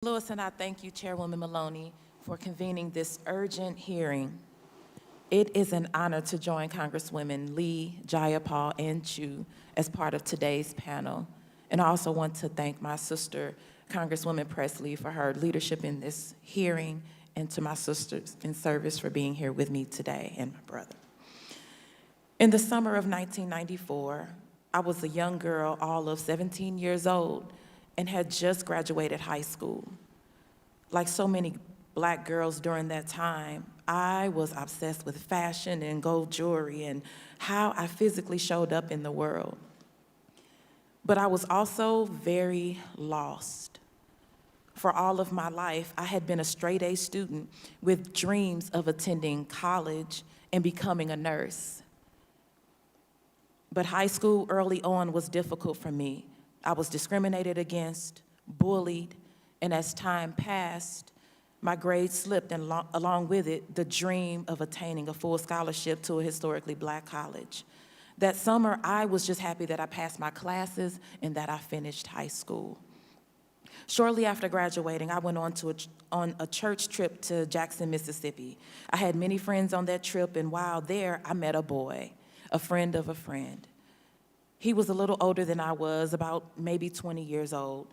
Lewis, and I thank you, Chairwoman Maloney, for convening this urgent hearing. It is an honor to join Congresswomen Lee, Jayapal, and Chu as part of today's panel. And I also want to thank my sister, Congresswoman Presley, for her leadership in this hearing, and to my sisters in service for being here with me today, and my brother. In the summer of 1994, I was a young girl, all of 17 years old, and had just graduated high school. Like so many Black girls during that time, I was obsessed with fashion and gold jewelry and how I physically showed up in the world. But I was also very lost. For all of my life, I had been a straight-A student with dreams of attending college and becoming a nurse. But high school early on was difficult for me. I was discriminated against, bullied, and as time passed, my grades slipped, and along with it, the dream of attaining a full scholarship to a historically Black college. That summer, I was just happy that I passed my classes and that I finished high school. Shortly after graduating, I went on a church trip to Jackson, Mississippi. I had many friends on that trip, and while there, I met a boy, a friend of a friend. He was a little older than I was, about maybe 20 years old.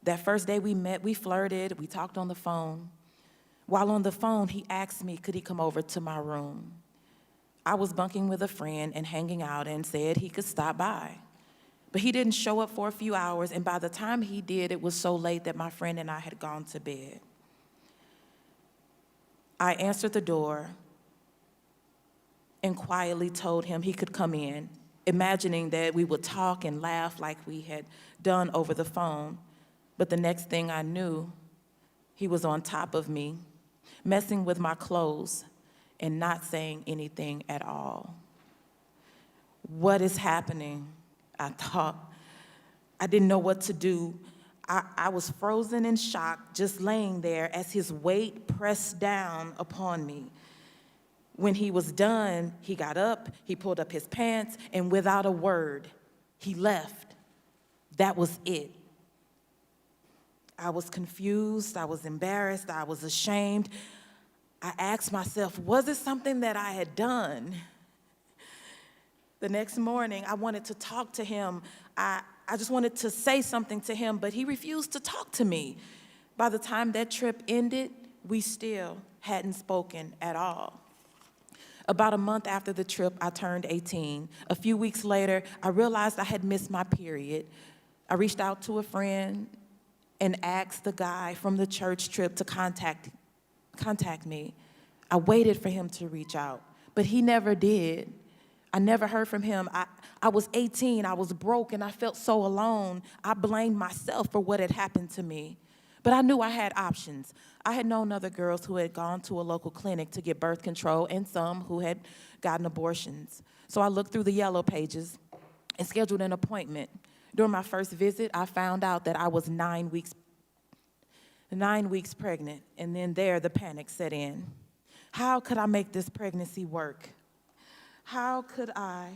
That first day we met, we flirted, we talked on the phone. While on the phone, he asked me, could he come over to my room? I was bunking with a friend and hanging out and said he could stop by. But he didn't show up for a few hours, and by the time he did, it was so late that my friend and I had gone to bed. I answered the door and quietly told him he could come in, imagining that we would talk and laugh like we had done over the phone. But the next thing I knew, he was on top of me, messing with my clothes and not saying anything at all. What is happening? I thought. I didn't know what to do. I was frozen in shock, just laying there as his weight pressed down upon me. When he was done, he got up, he pulled up his pants, and without a word, he left. That was it. I was confused, I was embarrassed, I was ashamed. I asked myself, was it something that I had done? The next morning, I wanted to talk to him. I just wanted to say something to him, but he refused to talk to me. By the time that trip ended, we still hadn't spoken at all. About a month after the trip, I turned 18. A few weeks later, I realized I had missed my period. I reached out to a friend and asked the guy from the church trip to contact me. I waited for him to reach out, but he never did. I never heard from him. I was 18, I was broke, and I felt so alone. I blamed myself for what had happened to me. But I knew I had options. I had known other girls who had gone to a local clinic to get birth control and some who had gotten abortions. So I looked through the yellow pages and scheduled an appointment. During my first visit, I found out that I was 9 weeks pregnant, and then the panic set in. How could I make this pregnancy work? How could I,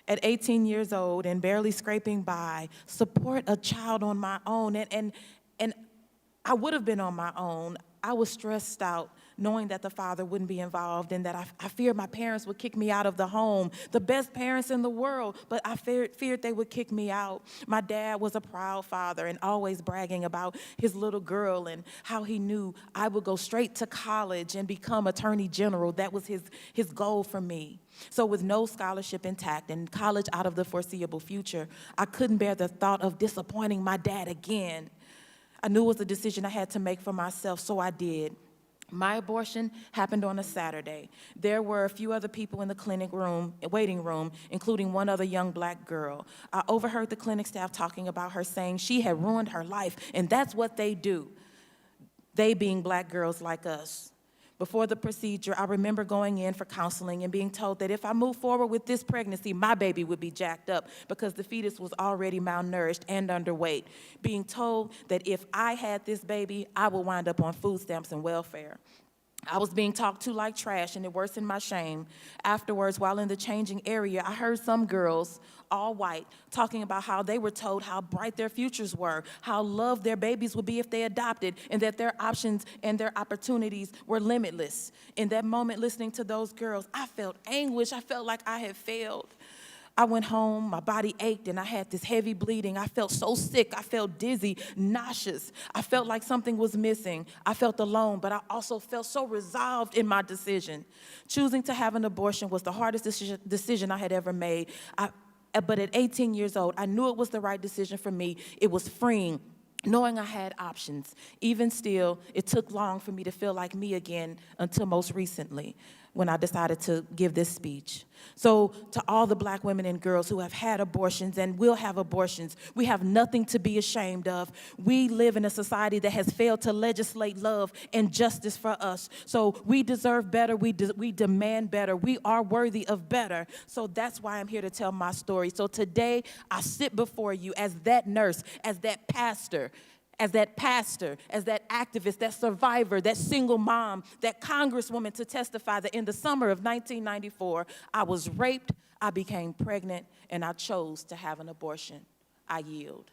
at 18 years old and barely scraping by, support a child on my own? And I would have been on my own. I was stressed out knowing that the father wouldn't be involved and that I feared my parents would kick me out of the home, the best parents in the world, but I feared they would kick me out. My dad was a proud father and always bragging about his little girl and how he knew I would go straight to college and become attorney general. That was his goal for me. So with no scholarship intact and college out of the foreseeable future, I couldn't bear the thought of disappointing my dad again. I knew it was a decision I had to make for myself, so I did. My abortion happened on a Saturday. There were a few other people in the waiting room, including one other young Black girl. I overheard the clinic staff talking about her, saying she had ruined her life, and that's what they do, they being Black girls like us. Before the procedure, I remember going in for counseling and being told that if I moved forward with this pregnancy, my baby would be jacked up because the fetus was already malnourished and underweight. Being told that if I had this baby, I would wind up on food stamps and welfare. I was being talked to like trash, and it worsened my shame. Afterwards, while in the changing area, I heard some girls, all white, talking about how they were told how bright their futures were, how loved their babies would be if they adopted, and that their options and their opportunities were limitless. In that moment, listening to those girls, I felt anguish. I felt like I had failed. I went home, my body ached, and I had this heavy bleeding. I felt so sick. I felt dizzy, nauseous. I felt like something was missing. I felt alone, but I also felt so resolved in my decision. Choosing to have an abortion was the hardest decision I had ever made. But at 18 years old, I knew it was the right decision for me. It was freeing, knowing I had options. Even still, it took long for me to feel like me again until most recently, when I decided to give this speech. So to all the black women and girls who have had abortions and will have abortions, we have nothing to be ashamed of. We live in a society that has failed to legislate love and justice for us. So we deserve better, we demand better, we are worthy of better. So that's why I'm here to tell my story. So today, I sit before you as that nurse, as that pastor, as that activist, that survivor, that single mom, that congresswoman, to testify that in the summer of 1994, I was raped, I became pregnant, and I chose to have an abortion. I yield.